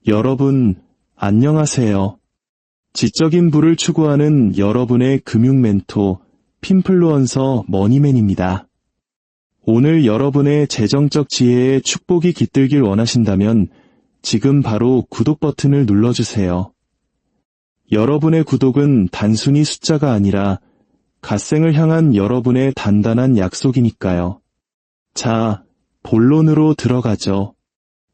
여러분, 안녕하세요. 지적인 부를 추구하는 여러분의 금융 멘토, 핀플루언서 머니맨입니다. 오늘 여러분의 재정적 지혜에 축복이 깃들길 원하신다면 지금 바로 구독 버튼을 눌러주세요. 여러분의 구독은 단순히 숫자가 아니라 갓생을 향한 여러분의 단단한 약속이니까요. 자, 본론으로 들어가죠.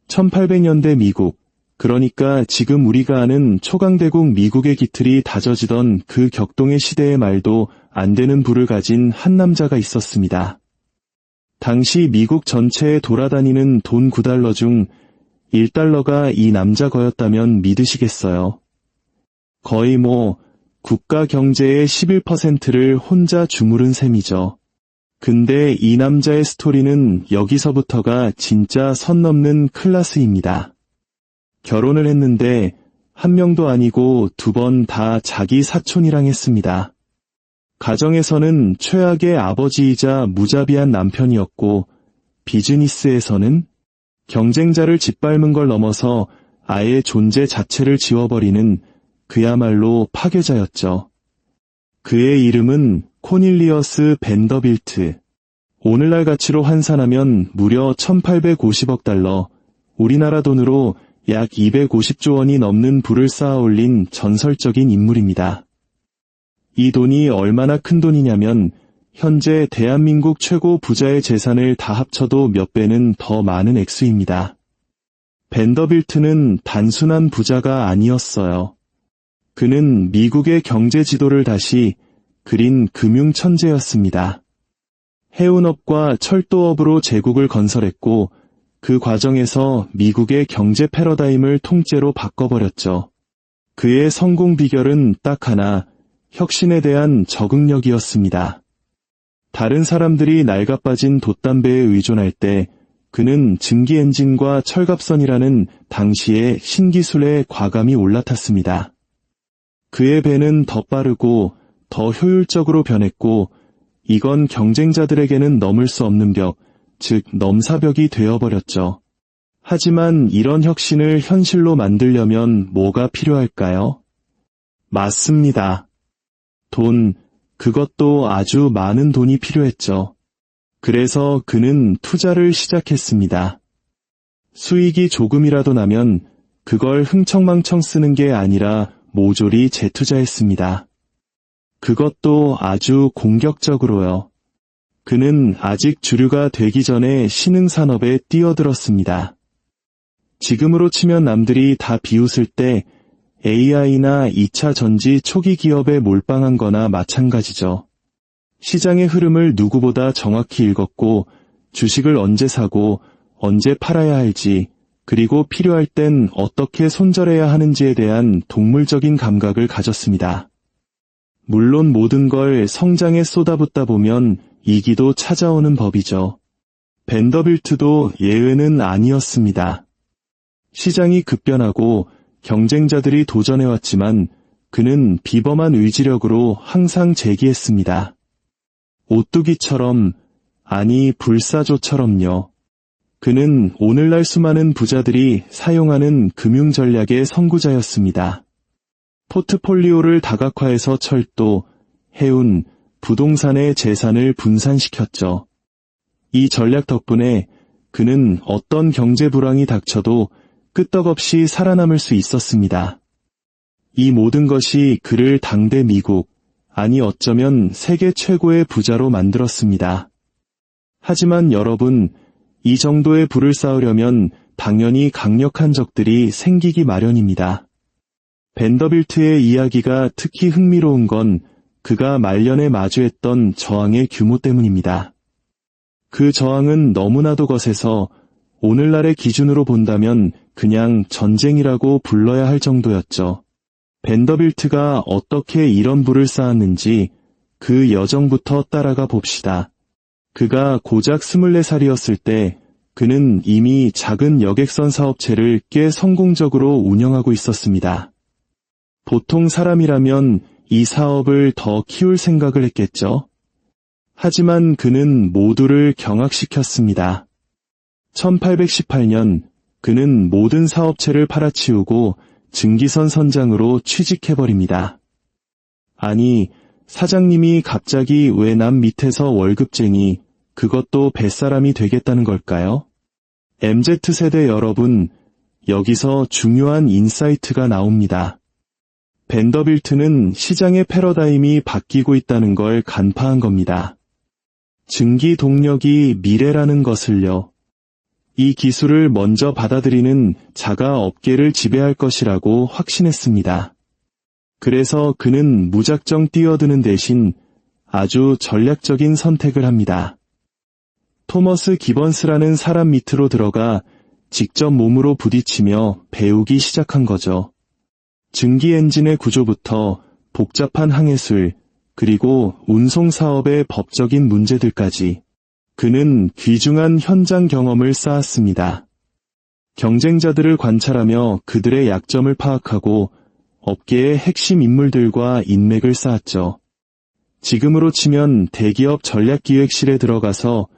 1800년대 미국, 그러니까 지금 우리가 아는 초강대국 미국의 기틀이 다져지던 그 격동의 시대의 말도 안 되는 부를 가진 한 남자가 있었습니다. 당시 미국 전체에 돌아다니는 돈 9달러 중 1달러가 이 남자 거였다면 믿으시겠어요? 거의 국가 경제의 11%를 혼자 주무른 셈이죠. 근데 이 남자의 스토리는 여기서부터가 진짜 선 넘는 클래스입니다. 결혼을 했는데 한 명도 아니고 2번 다 자기 사촌이랑 했습니다. 가정에서는 최악의 아버지이자 무자비한 남편이었고 비즈니스에서는 경쟁자를 짓밟은 걸 넘어서 아예 존재 자체를 지워버리는 그야말로 파괴자였죠. 그의 이름은 코닐리어스 벤더빌트. 오늘날 가치로 환산하면 무려 1850억 달러, 우리나라 돈으로 약 250조 원이 넘는 부를 쌓아 올린 전설적인 인물입니다. 이 돈이 얼마나 큰 돈이냐면 현재 대한민국 최고 부자의 재산을 다 합쳐도 몇 배는 더 많은 액수입니다. 벤더빌트는 단순한 부자가 아니었어요. 그는 미국의 경제 지도를 다시 그린 금융 천재였습니다. 해운업과 철도업으로 제국을 건설했고 그 과정에서 미국의 경제 패러다임을 통째로 바꿔버렸죠. 그의 성공 비결은 딱 하나, 혁신에 대한 적응력이었습니다. 다른 사람들이 낡아빠진 돛담배에 의존할 때 그는 증기 엔진과 철갑선이라는 당시의 신기술에 과감히 올라탔습니다. 그의 배는 더 빠르고 더 효율적으로 변했고 이건 경쟁자들에게는 넘을 수 없는 벽, 즉 넘사벽이 되어버렸죠. 하지만 이런 혁신을 현실로 만들려면 뭐가 필요할까요? 맞습니다. 돈, 그것도 아주 많은 돈이 필요했죠. 그래서 그는 투자를 시작했습니다. 수익이 조금이라도 나면 그걸 흥청망청 쓰는 게 아니라 모조리 재투자했습니다. 그것도 아주 공격적으로요. 그는 아직 주류가 되기 전에 신흥산업에 뛰어들었습니다. 지금으로 치면 남들이 다 비웃을 때 AI나 2차 전지 초기 기업에 몰빵한 거나 마찬가지죠. 시장의 흐름을 누구보다 정확히 읽었고 주식을 언제 사고 언제 팔아야 할지 그리고 필요할 땐 어떻게 손절해야 하는지에 대한 동물적인 감각을 가졌습니다. 물론 모든 걸 성장에 쏟아붓다 보면 이기도 찾아오는 법이죠. 벤더빌트도 예외는 아니었습니다. 시장이 급변하고 경쟁자들이 도전해왔지만 그는 비범한 의지력으로 항상 제기했습니다. 오뚜기처럼, 아니 불사조처럼요. 그는 오늘날 수많은 부자들이 사용하는 금융 전략의 선구자였습니다. 포트폴리오를 다각화해서 철도, 해운, 부동산의 재산을 분산시켰죠. 이 전략 덕분에 그는 어떤 경제 불황이 닥쳐도 끄떡없이 살아남을 수 있었습니다. 이 모든 것이 그를 당대 미국, 아니 어쩌면 세계 최고의 부자로 만들었습니다. 하지만 여러분, 이 정도의 부를 쌓으려면 당연히 강력한 적들이 생기기 마련입니다. 벤더빌트의 이야기가 특히 흥미로운 건 그가 말년에 마주했던 저항의 규모 때문입니다. 그 저항은 너무나도 거세서 오늘날의 기준으로 본다면 그냥 전쟁이라고 불러야 할 정도였죠. 벤더빌트가 어떻게 이런 부를 쌓았는지 그 여정부터 따라가 봅시다. 그가 고작 24살이었을 때 그는 이미 작은 여객선 사업체를 꽤 성공적으로 운영하고 있었습니다. 보통 사람이라면 이 사업을 더 키울 생각을 했겠죠. 하지만 그는 모두를 경악시켰습니다. 1818년 그는 모든 사업체를 팔아치우고 증기선 선장으로 취직해버립니다. 아니, 사장님이 갑자기 왜 남 밑에서 월급쟁이, 그것도 뱃사람이 되겠다는 걸까요? MZ세대 여러분, 여기서 중요한 인사이트가 나옵니다. 벤더빌트는 시장의 패러다임이 바뀌고 있다는 걸 간파한 겁니다. 증기 동력이 미래라는 것을요. 이 기술을 먼저 받아들이는 자가 업계를 지배할 것이라고 확신했습니다. 그래서 그는 무작정 뛰어드는 대신 아주 전략적인 선택을 합니다. 토머스 기번스라는 사람 밑으로 들어가 직접 몸으로 부딪히며 배우기 시작한 거죠. 증기 엔진의 구조부터 복잡한 항해술, 그리고 운송 사업의 법적인 문제들까지 그는 귀중한 현장 경험을 쌓았습니다. 경쟁자들을 관찰하며 그들의 약점을 파악하고 업계의 핵심 인물들과 인맥을 쌓았죠. 지금으로 치면 대기업 전략기획실에 들어가서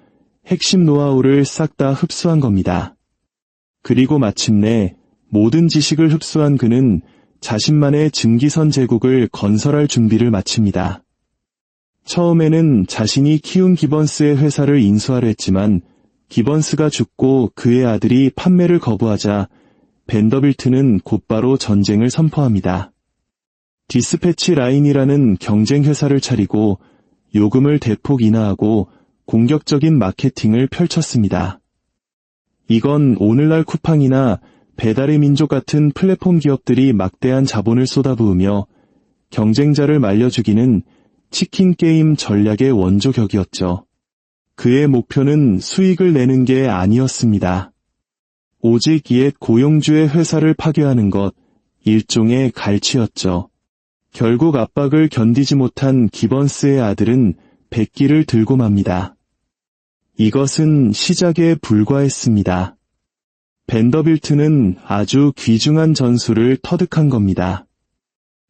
핵심 노하우를 싹 다 흡수한 겁니다. 그리고 마침내 모든 지식을 흡수한 그는 자신만의 증기선 제국을 건설할 준비를 마칩니다. 처음에는 자신이 키운 기번스의 회사를 인수하려 했지만 기번스가 죽고 그의 아들이 판매를 거부하자 벤더빌트는 곧바로 전쟁을 선포합니다. 디스패치 라인이라는 경쟁 회사를 차리고 요금을 대폭 인하하고 공격적인 마케팅을 펼쳤습니다. 이건 오늘날 쿠팡이나 배달의 민족 같은 플랫폼 기업들이 막대한 자본을 쏟아부으며 경쟁자를 말려죽이는 치킨 게임 전략의 원조격이었죠. 그의 목표는 수익을 내는 게 아니었습니다. 오직 옛 고용주의 회사를 파괴하는 것, 일종의 갈취였죠. 결국 압박을 견디지 못한 기번스의 아들은 백기를 들고 맙니다. 이것은 시작에 불과했습니다. 벤더빌트는 아주 귀중한 전술을 터득한 겁니다.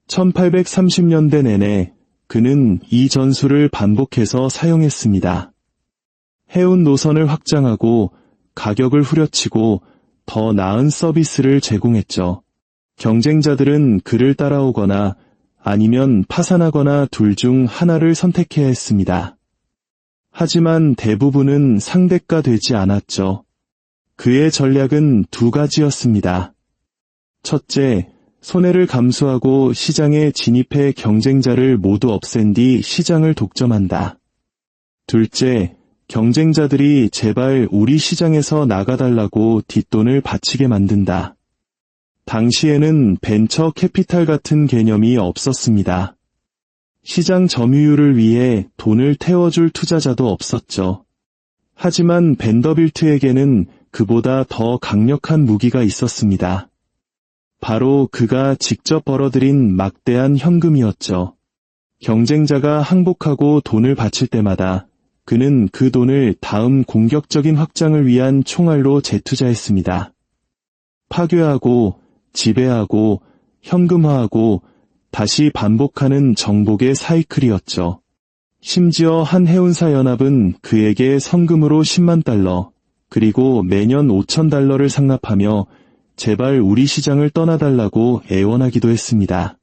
1830년대 내내 그는 이 전술을 반복해서 사용했습니다. 해운 노선을 확장하고 가격을 후려치고 더 나은 서비스를 제공했죠. 경쟁자들은 그를 따라오거나 아니면 파산하거나 둘 중 하나를 선택해야 했습니다. 하지만 대부분은 상대가 되지 않았죠. 그의 전략은 두 가지였습니다. 첫째, 손해를 감수하고 시장에 진입해 경쟁자를 모두 없앤 뒤 시장을 독점한다. 둘째, 경쟁자들이 제발 우리 시장에서 나가달라고 뒷돈을 바치게 만든다. 당시에는 벤처 캐피탈 같은 개념이 없었습니다. 시장 점유율을 위해 돈을 태워줄 투자자도 없었죠. 하지만 벤더빌트에게는 그보다 더 강력한 무기가 있었습니다. 바로 그가 직접 벌어들인 막대한 현금이었죠. 경쟁자가 항복하고 돈을 바칠 때마다 그는 그 돈을 다음 공격적인 확장을 위한 총알로 재투자했습니다. 파괴하고 지배하고 현금화하고 다시 반복하는 정복의 사이클이었죠. 심지어 한 해운사 연합은 그에게 성금으로 10만 달러, 그리고 매년 5천 달러를 상납하며 제발 우리 시장을 떠나달라고 애원하기도 했습니다.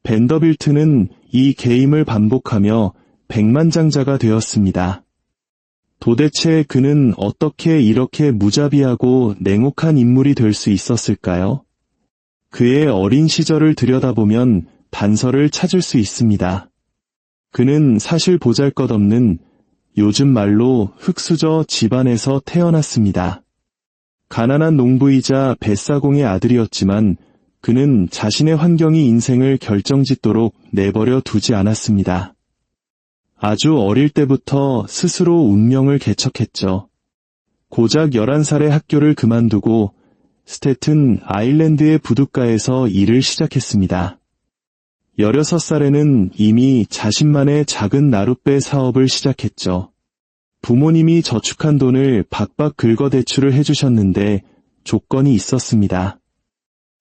벤더빌트는 이 게임을 반복하며 백만장자가 되었습니다. 도대체 그는 어떻게 이렇게 무자비하고 냉혹한 인물이 될 수 있었을까요? 그의 어린 시절을 들여다보면 단서를 찾을 수 있습니다. 그는 사실 보잘것없는 요즘 말로 흙수저 집안에서 태어났습니다. 가난한 농부이자 뱃사공의 아들이었지만 그는 자신의 환경이 인생을 결정짓도록 내버려 두지 않았습니다. 아주 어릴 때부터 스스로 운명을 개척했죠. 고작 11살에 학교를 그만두고 스태튼 아일랜드의 부둣가에서 일을 시작했습니다. 16살에는 이미 자신만의 작은 나룻배 사업을 시작했죠. 부모님이 저축한 돈을 박박 긁어 대출을 해주셨는데 조건이 있었습니다.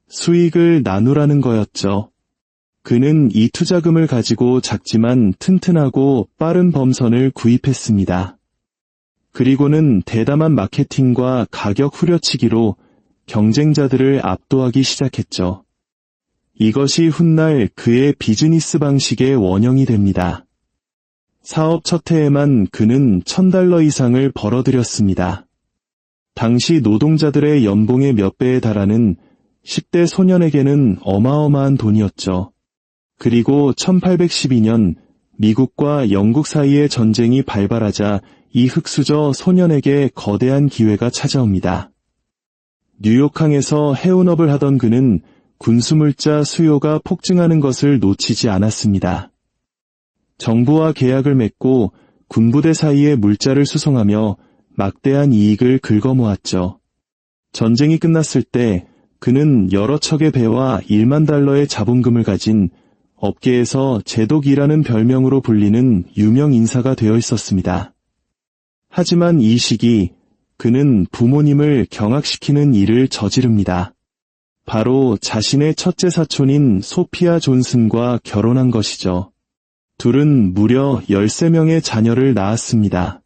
수익을 나누라는 거였죠. 그는 이 투자금을 가지고 작지만 튼튼하고 빠른 범선을 구입했습니다. 그리고는 대담한 마케팅과 가격 후려치기로 경쟁자들을 압도하기 시작했죠. 이것이 훗날 그의 비즈니스 방식의 원형이 됩니다. 사업 첫 해에만 그는 $1,000 이상을 벌어들였습니다. 당시 노동자들의 연봉의 몇 배에 달하는 10대 소년에게는 어마어마한 돈이었죠. 그리고 1812년 미국과 영국 사이의 전쟁이 발발하자 이 흑수저 소년에게 거대한 기회가 찾아옵니다. 뉴욕항에서 해운업을 하던 그는 군수물자 수요가 폭증하는 것을 놓치지 않았습니다. 정부와 계약을 맺고 군부대 사이에 물자를 수송하며 막대한 이익을 긁어모았죠. 전쟁이 끝났을 때 그는 여러 척의 배와 $10,000,000의 자본금을 가진 업계에서 제독이라는 별명으로 불리는 유명 인사가 되어 있었습니다. 하지만 이 시기 그는 부모님을 경악시키는 일을 저지릅니다. 바로 자신의 첫째 사촌인 소피아 존슨과 결혼한 것이죠. 둘은 무려 13명의 자녀를 낳았습니다.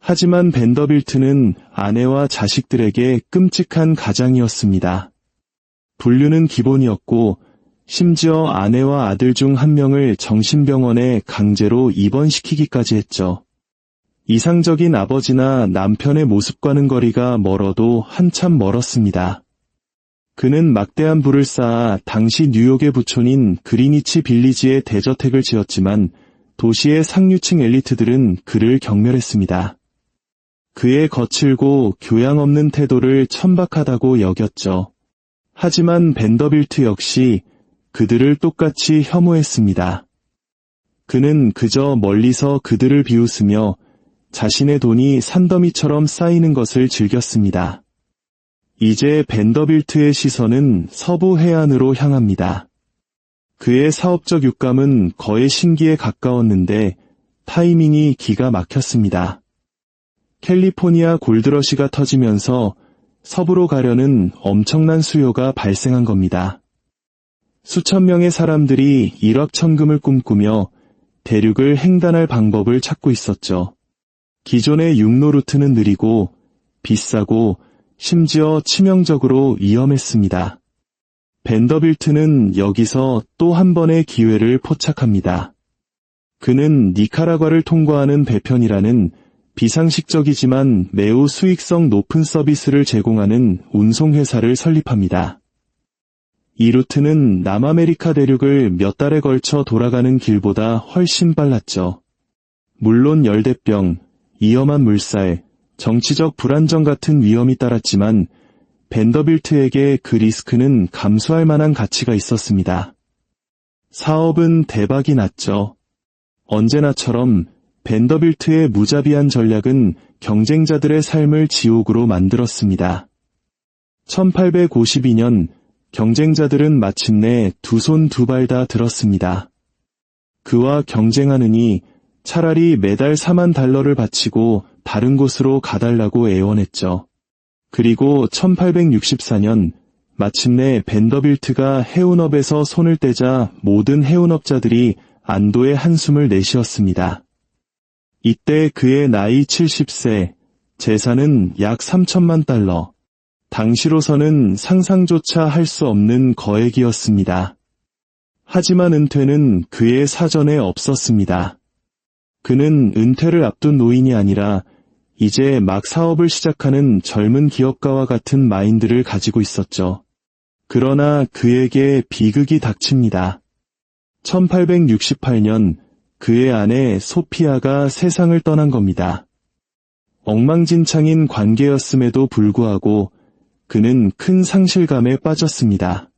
하지만 벤더빌트는 아내와 자식들에게 끔찍한 가장이었습니다. 불륜은 기본이었고 심지어 아내와 아들 중 한 명을 정신병원에 강제로 입원시키기까지 했죠. 이상적인 아버지나 남편의 모습과는 거리가 멀어도 한참 멀었습니다. 그는 막대한 부를 쌓아 당시 뉴욕의 부촌인 그리니치 빌리지에 대저택을 지었지만 도시의 상류층 엘리트들은 그를 경멸했습니다. 그의 거칠고 교양 없는 태도를 천박하다고 여겼죠. 하지만 벤더빌트 역시 그들을 똑같이 혐오했습니다. 그는 그저 멀리서 그들을 비웃으며 자신의 돈이 산더미처럼 쌓이는 것을 즐겼습니다. 이제 벤더빌트의 시선은 서부 해안으로 향합니다. 그의 사업적 육감은 거의 신기에 가까웠는데 타이밍이 기가 막혔습니다. 캘리포니아 골드러시가 터지면서 서부로 가려는 엄청난 수요가 발생한 겁니다. 수천 명의 사람들이 일확천금을 꿈꾸며 대륙을 횡단할 방법을 찾고 있었죠. 기존의 육로 루트는 느리고 비싸고 심지어 치명적으로 위험했습니다. 벤더빌트는 여기서 또 한 번의 기회를 포착합니다. 그는 니카라과를 통과하는 배편이라는 비상식적이지만 매우 수익성 높은 서비스를 제공하는 운송회사를 설립합니다. 이 루트는 남아메리카 대륙을 몇 달에 걸쳐 돌아가는 길보다 훨씬 빨랐죠. 물론 열대병, 위험한 물살, 정치적 불안정 같은 위험이 따랐지만 벤더빌트에게 그 리스크는 감수할 만한 가치가 있었습니다. 사업은 대박이 났죠. 언제나처럼 벤더빌트의 무자비한 전략은 경쟁자들의 삶을 지옥으로 만들었습니다. 1852년 경쟁자들은 마침내 두 손 두 발 다 들었습니다. 그와 경쟁하느니 차라리 매달 $40,000를 바치고 다른 곳으로 가달라고 애원했죠. 그리고 1864년 마침내 벤더빌트가 해운업에서 손을 떼자 모든 해운업자들이 안도의 한숨을 내쉬었습니다. 이때 그의 나이 70세, 재산은 약 $3,000,000. 당시로서는 상상조차 할 수 없는 거액이었습니다. 하지만 은퇴는 그의 사전에 없었습니다. 그는 은퇴를 앞둔 노인이 아니라 이제 막 사업을 시작하는 젊은 기업가와 같은 마인드를 가지고 있었죠. 그러나 그에게 비극이 닥칩니다. 1868년 그의 아내 소피아가 세상을 떠난 겁니다. 엉망진창인 관계였음에도 불구하고 그는 큰 상실감에 빠졌습니다.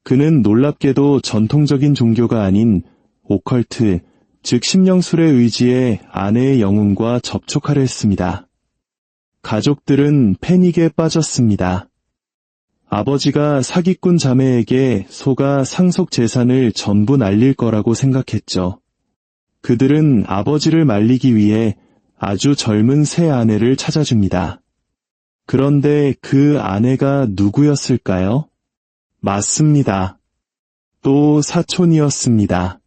그는 놀랍게도 전통적인 종교가 아닌 오컬트, 즉 심령술에 의지해 아내의 영혼과 접촉하려 했습니다. 가족들은 패닉에 빠졌습니다. 아버지가 사기꾼 자매에게 속아 상속 재산을 전부 날릴 거라고 생각했죠. 그들은 아버지를 말리기 위해 아주 젊은 새 아내를 찾아줍니다. 그런데 그 아내가 누구였을까요? 맞습니다. 또 사촌이었습니다.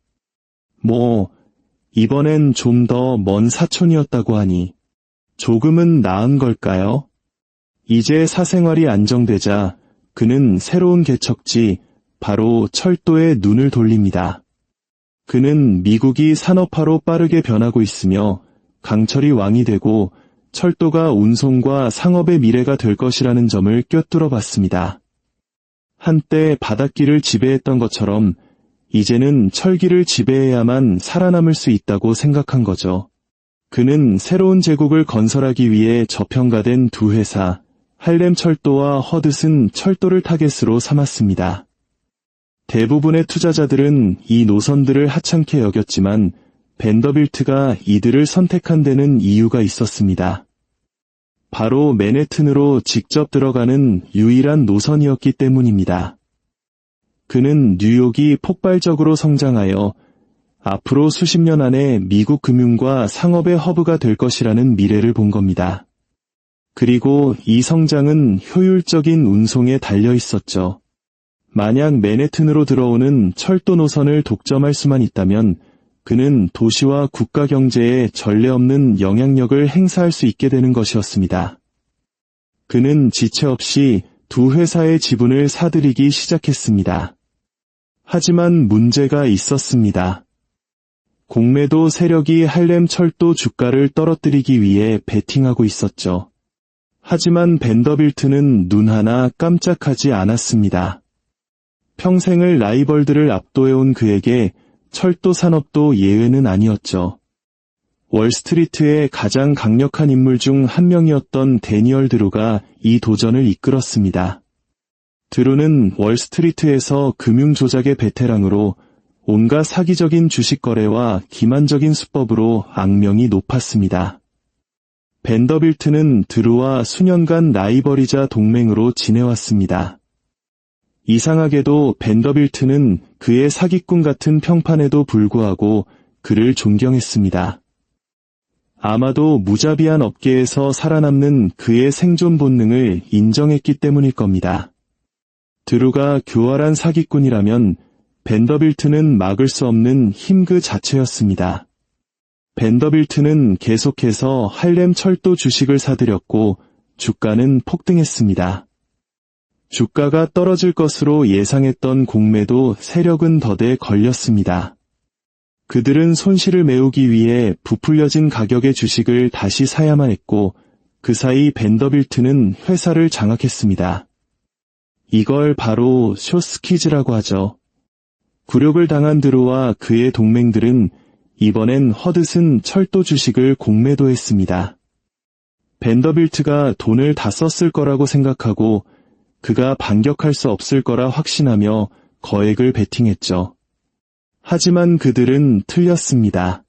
이번엔 좀 더 먼 사촌이었다고 하니 조금은 나은 걸까요? 이제 사생활이 안정되자 그는 새로운 개척지, 바로 철도에 눈을 돌립니다. 그는 미국이 산업화로 빠르게 변하고 있으며 강철이 왕이 되고 철도가 운송과 상업의 미래가 될 것이라는 점을 꿰뚫어 봤습니다. 한때 바닷길을 지배했던 것처럼 이제는 철길을 지배해야만 살아남을 수 있다고 생각한 거죠. 그는 새로운 제국을 건설하기 위해 저평가된 두 회사, 할렘 철도와 허드슨 철도를 타겟으로 삼았습니다. 대부분의 투자자들은 이 노선들을 하찮게 여겼지만 벤더빌트가 이들을 선택한 데는 이유가 있었습니다. 바로 맨해튼으로 직접 들어가는 유일한 노선이었기 때문입니다. 그는 뉴욕이 폭발적으로 성장하여 앞으로 수십 년 안에 미국 금융과 상업의 허브가 될 것이라는 미래를 본 겁니다. 그리고 이 성장은 효율적인 운송에 달려 있었죠. 만약 맨해튼으로 들어오는 철도 노선을 독점할 수만 있다면 그는 도시와 국가 경제에 전례 없는 영향력을 행사할 수 있게 되는 것이었습니다. 그는 지체 없이 두 회사의 지분을 사들이기 시작했습니다. 하지만 문제가 있었습니다. 공매도 세력이 할렘 철도 주가를 떨어뜨리기 위해 베팅하고 있었죠. 하지만 벤더빌트는 눈 하나 깜짝하지 않았습니다. 평생을 라이벌들을 압도해온 그에게 철도 산업도 예외는 아니었죠. 월스트리트의 가장 강력한 인물 중 한 명이었던 데니얼 드루가 이 도전을 이끌었습니다. 드루는 월스트리트에서 금융 조작의 베테랑으로 온갖 사기적인 주식 거래와 기만적인 수법으로 악명이 높았습니다. 벤더빌트는 드루와 수년간 라이벌이자 동맹으로 지내왔습니다. 이상하게도 벤더빌트는 그의 사기꾼 같은 평판에도 불구하고 그를 존경했습니다. 아마도 무자비한 업계에서 살아남는 그의 생존 본능을 인정했기 때문일 겁니다. 드루가 교활한 사기꾼이라면 벤더빌트는 막을 수 없는 힘 그 자체였습니다. 벤더빌트는 계속해서 할렘 철도 주식을 사들였고 주가는 폭등했습니다. 주가가 떨어질 것으로 예상했던 공매도 세력은 더대 걸렸습니다. 그들은 손실을 메우기 위해 부풀려진 가격의 주식을 다시 사야만 했고 그 사이 벤더빌트는 회사를 장악했습니다. 이걸 바로 숏스퀴즈라고 하죠. 굴욕을 당한 드루와 그의 동맹들은 이번엔 허드슨 철도 주식을 공매도했습니다. 벤더빌트가 돈을 다 썼을 거라고 생각하고 그가 반격할 수 없을 거라 확신하며 거액을 베팅했죠. 하지만 그들은 틀렸습니다.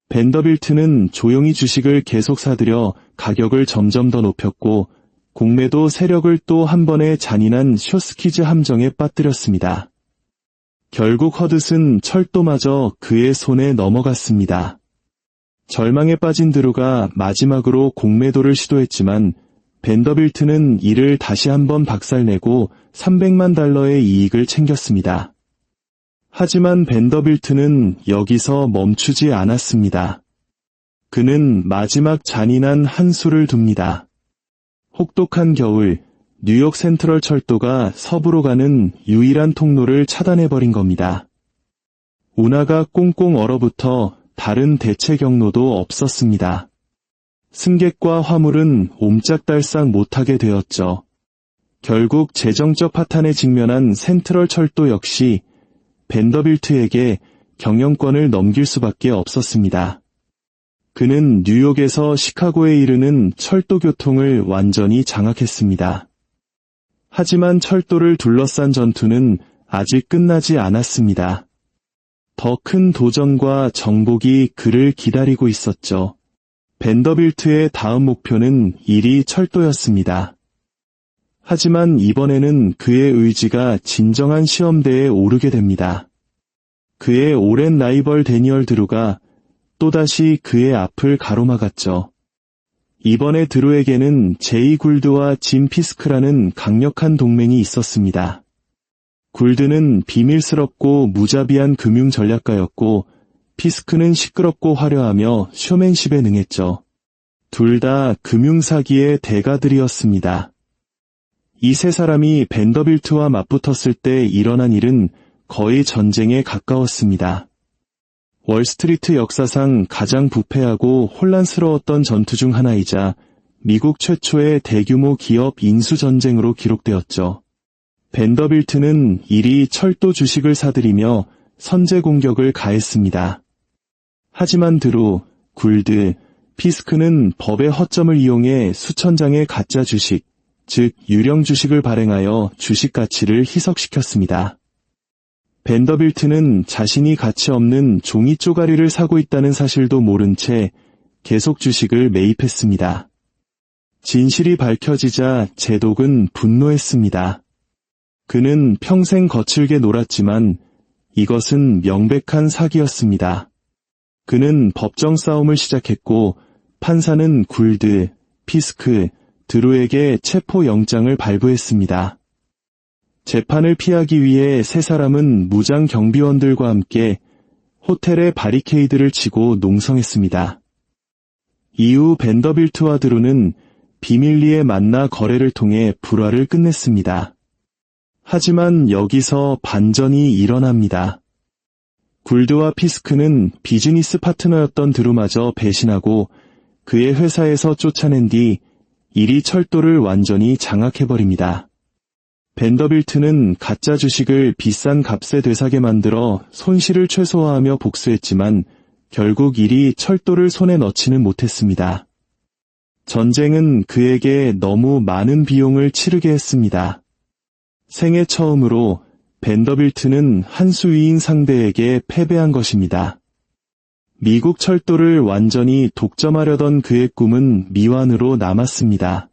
벤더빌트는 조용히 주식을 계속 사들여 가격을 점점 더 높였고 공매도 세력을 또 한 번의 잔인한 숏스퀴즈 함정에 빠뜨렸습니다. 결국 허드슨 철도마저 그의 손에 넘어갔습니다. 절망에 빠진 드루가 마지막으로 공매도를 시도했지만 벤더빌트는 이를 다시 한번 박살내고 $300만 이익을 챙겼습니다. 하지만 벤더빌트는 여기서 멈추지 않았습니다. 그는 마지막 잔인한 한 수를 둡니다. 혹독한 겨울, 뉴욕 센트럴 철도가 서부로 가는 유일한 통로를 차단해버린 겁니다. 운하가 꽁꽁 얼어붙어 다른 대체 경로도 없었습니다. 승객과 화물은 옴짝달싹 못하게 되었죠. 결국 재정적 파탄에 직면한 센트럴 철도 역시 벤더빌트에게 경영권을 넘길 수밖에 없었습니다. 그는 뉴욕에서 시카고에 이르는 철도 교통을 완전히 장악했습니다. 하지만 철도를 둘러싼 전투는 아직 끝나지 않았습니다. 더 큰 도전과 정복이 그를 기다리고 있었죠. 벤더빌트의 다음 목표는 1위 철도였습니다. 하지만 이번에는 그의 의지가 진정한 시험대에 오르게 됩니다. 그의 오랜 라이벌 데니얼 드루가 또다시 그의 앞을 가로막았죠. 이번에 드루에게는 제이 굴드와 짐 피스크라는 강력한 동맹이 있었습니다. 굴드는 비밀스럽고 무자비한 금융 전략가였고 피스크는 시끄럽고 화려하며 쇼맨십에 능했죠. 둘 다 금융사기의 대가들이었습니다. 이 세 사람이 벤더빌트와 맞붙었을 때 일어난 일은 거의 전쟁에 가까웠습니다. 월스트리트 역사상 가장 부패하고 혼란스러웠던 전투 중 하나이자 미국 최초의 대규모 기업 인수전쟁으로 기록되었죠. 벤더빌트는 이리 철도 주식을 사들이며 선제 공격을 가했습니다. 하지만 드루, 굴드, 피스크는 법의 허점을 이용해 수천 장의 가짜 주식, 즉 유령 주식을 발행하여 주식 가치를 희석시켰습니다. 벤더빌트는 자신이 가치 없는 종이 쪼가리를 사고 있다는 사실도 모른 채 계속 주식을 매입했습니다. 진실이 밝혀지자 제독은 분노했습니다. 그는 평생 거칠게 놀았지만 이것은 명백한 사기였습니다. 그는 법정 싸움을 시작했고 판사는 굴드, 피스크, 드루에게 체포영장을 발부했습니다. 재판을 피하기 위해 세 사람은 무장 경비원들과 함께 호텔에 바리케이드를 치고 농성했습니다. 이후 벤더빌트와 드루는 비밀리에 만나 거래를 통해 불화를 끝냈습니다. 하지만 여기서 반전이 일어납니다. 굴드와 피스크는 비즈니스 파트너였던 드루마저 배신하고 그의 회사에서 쫓아낸 뒤 이리 철도를 완전히 장악해버립니다. 벤더빌트는 가짜 주식을 비싼 값에 되사게 만들어 손실을 최소화하며 복수했지만 결국 이리 철도를 손에 넣지는 못했습니다. 전쟁은 그에게 너무 많은 비용을 치르게 했습니다. 생애 처음으로 벤더빌트는 한 수위인 상대에게 패배한 것입니다. 미국 철도를 완전히 독점하려던 그의 꿈은 미완으로 남았습니다.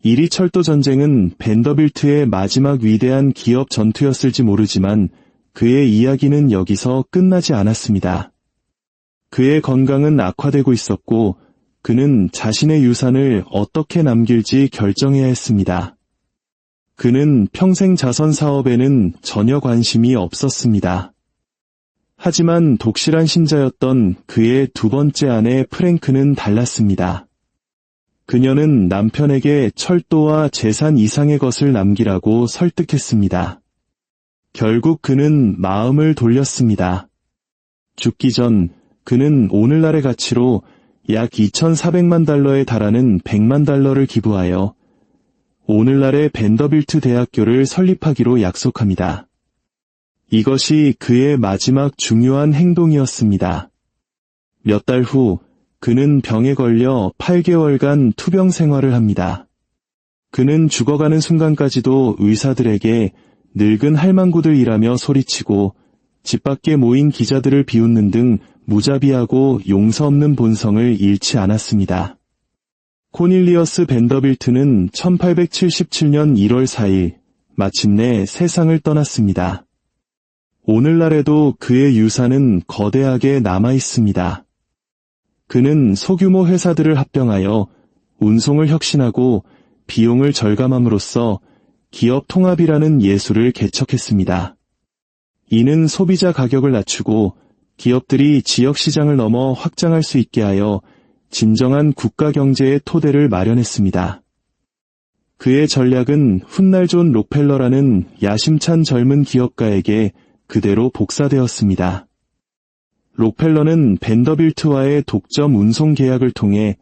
이리 철도 전쟁은 벤더빌트의 마지막 위대한 기업 전투였을지 모르지만 그의 이야기는 여기서 끝나지 않았습니다. 그의 건강은 악화되고 있었고 그는 자신의 유산을 어떻게 남길지 결정해야 했습니다. 그는 평생 자선 사업에는 전혀 관심이 없었습니다. 하지만 독실한 신자였던 그의 두 번째 아내 프랭크는 달랐습니다. 그녀는 남편에게 철도와 재산 이상의 것을 남기라고 설득했습니다. 결국 그는 마음을 돌렸습니다. 죽기 전 그는 오늘날의 가치로 약 2,400만 달러에 달하는 100만 달러를 기부하여 오늘날의 벤더빌트 대학교를 설립하기로 약속합니다. 이것이 그의 마지막 중요한 행동이었습니다. 몇 달 후 그는 병에 걸려 8개월간 투병 생활을 합니다. 그는 죽어가는 순간까지도 의사들에게 늙은 할망구들 이라며 소리치고 집 밖에 모인 기자들을 비웃는 등 무자비하고 용서 없는 본성을 잃지 않았습니다. 코닐리어스 벤더빌트는 1877년 1월 4일 마침내 세상을 떠났습니다. 오늘날에도 그의 유산은 거대하게 남아 있습니다. 그는 소규모 회사들을 합병하여 운송을 혁신하고 비용을 절감함으로써 기업 통합이라는 예술을 개척했습니다. 이는 소비자 가격을 낮추고 기업들이 지역 시장을 넘어 확장할 수 있게 하여 진정한 국가 경제의 토대를 마련했습니다. 그의 전략은 훗날 존 록펠러라는 야심찬 젊은 기업가에게 그대로 복사되었습니다. 록펠러는 벤더빌트와의 독점 운송 계약을 통해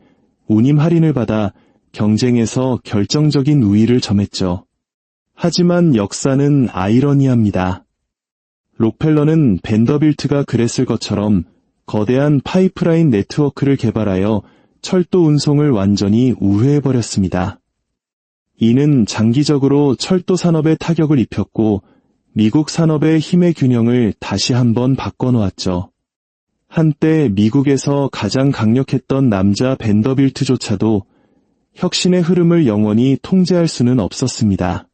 운임 할인을 받아 경쟁에서 결정적인 우위를 점했죠. 하지만 역사는 아이러니합니다. 록펠러는 벤더빌트가 그랬을 것처럼 거대한 파이프라인 네트워크를 개발하여 철도 운송을 완전히 우회해버렸습니다. 이는 장기적으로 철도 산업에 타격을 입혔고 미국 산업의 힘의 균형을 다시 한번 바꿔놓았죠. 한때 미국에서 가장 강력했던 남자 벤더빌트조차도 혁신의 흐름을 영원히 통제할 수는 없었습니다.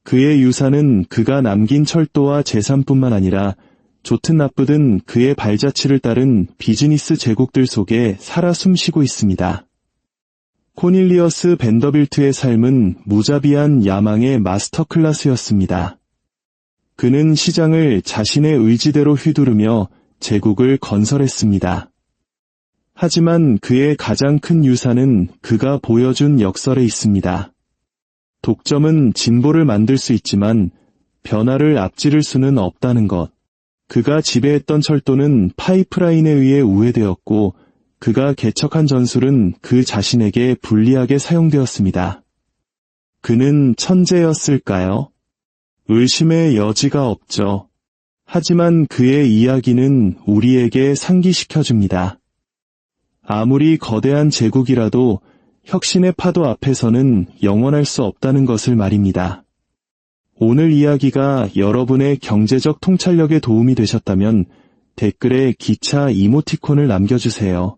그의 유산은 그가 남긴 철도와 재산뿐만 아니라 좋든 나쁘든 그의 발자취를 따른 비즈니스 제국들 속에 살아 숨쉬고 있습니다. 코닐리어스 벤더빌트의 삶은 무자비한 야망의 마스터 클래스였습니다. 그는 시장을 자신의 의지대로 휘두르며 제국을 건설했습니다. 하지만 그의 가장 큰 유산은 그가 보여준 역설에 있습니다. 독점은 진보를 만들 수 있지만 변화를 앞지를 수는 없다는 것. 그가 지배했던 철도는 파이프라인에 의해 우회되었고 그가 개척한 전술은 그 자신에게 불리하게 사용되었습니다. 그는 천재였을까요? 의심의 여지가 없죠. 하지만 그의 이야기는 우리에게 상기시켜줍니다. 아무리 거대한 제국이라도 혁신의 파도 앞에서는 영원할 수 없다는 것을 말입니다. 오늘 이야기가 여러분의 경제적 통찰력에 도움이 되셨다면 댓글에 기차 이모티콘을 남겨주세요.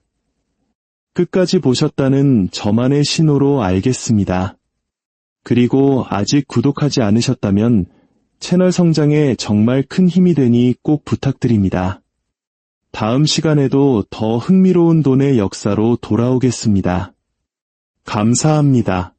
끝까지 보셨다는 저만의 신호로 알겠습니다. 그리고 아직 구독하지 않으셨다면 채널 성장에 정말 큰 힘이 되니 꼭 부탁드립니다. 다음 시간에도 더 흥미로운 돈의 역사로 돌아오겠습니다. 감사합니다.